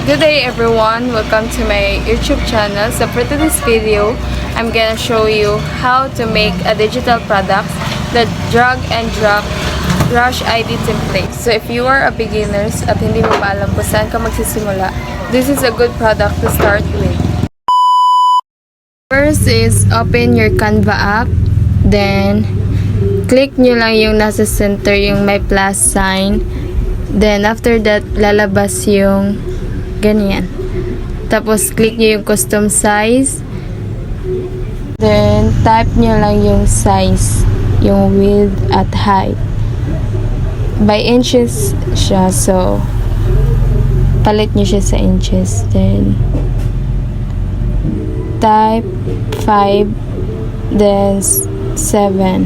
Good day everyone, welcome to my YouTube channel. So for today's video, I'm gonna show you how to make a digital product, the drag and drop Rush ID template. So if you are a beginners at hindi mo pa alam kung saan ka magsisimula, this is a good product to start with. First is open your Canva app, then click nyo lang yung nasa center, yung may plus sign. Then after that, lalabas yung ganyan. Tapos, click nyo yung custom size. Then, type nyo lang yung size. Yung width at height. By inches siya. So, palit nyo siya sa inches. Then, type 5. Then, 7.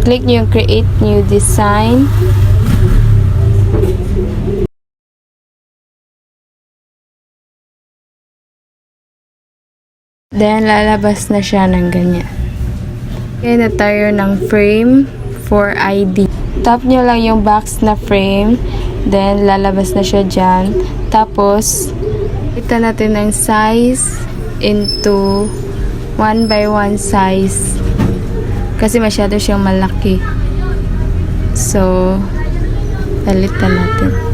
Click nyo yung create new design. Then, lalabas na siya ng ganyan. Kaya na tayo ng frame for ID. Tap nyo lang yung box na frame. Then, lalabas na siya dyan. Tapos, kita natin ng size into 1 by 1 size. Kasi masyado siyang malaki. So, palitan natin.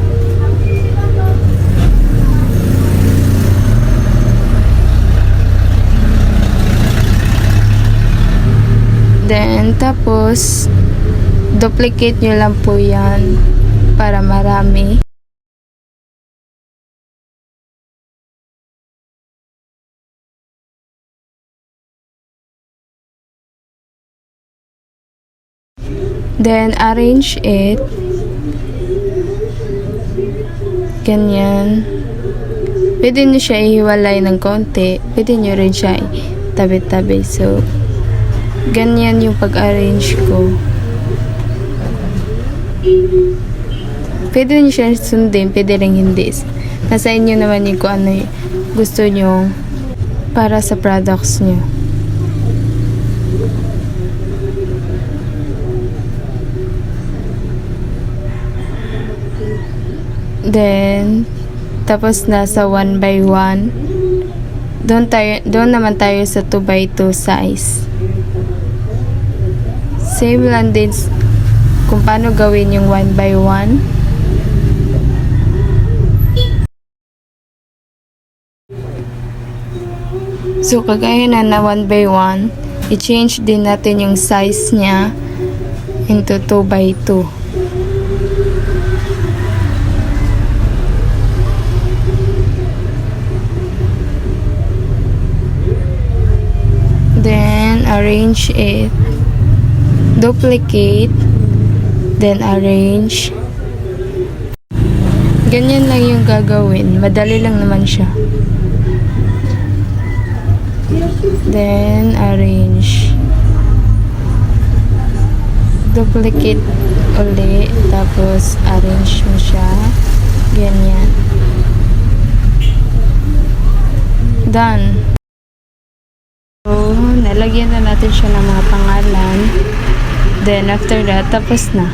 Then, tapos, duplicate nyo lang po yan para marami. Then, arrange it. Ganyan. Pwede nyo siya ihiwalay ng konti. Pwede nyo rin siya tabi-tabi. So, ganyan yung pag-arrange ko. Pwede nyo siya sundin, pwede rin hindi. Nasa inyo naman yung kung ano yung gusto nyo para sa products nyo. Then, tapos nasa 1 by 1. Doon naman tayo sa 2 by 2 size. Same lang din kung paano gawin yung 1 by 1. So, kagaya na 1 by 1, i-change din natin yung size niya into 2 by 2. Then, arrange it. Duplicate, then arrange. Ganyan lang yung gagawin. Madali lang naman siya. Then, arrange. Duplicate uli. Tapos, arrange mo siya. Ganyan. Done. So, nalagyan na natin siya ng mga pangalan. Then, after that, tapos na.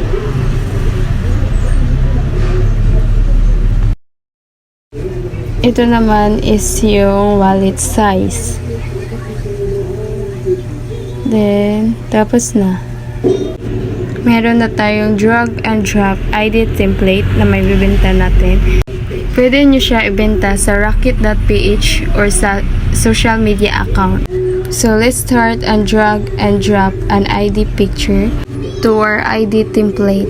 Ito naman is yung wallet size. Then, tapos na. Meron na tayong drag and drop ID template na may bibenta natin. Pwede nyo siya ibenta sa rocket.ph or sa social media account. So, let's start and drag and drop an ID picture to our ID template.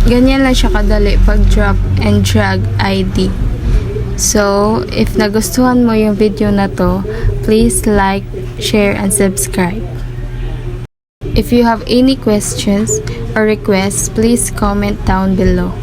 Ganyan lang siya kadali pag drop and drag ID. So, if nagustuhan mo yung video na to, please like, share, and subscribe. If you have any questions or requests, please comment down below.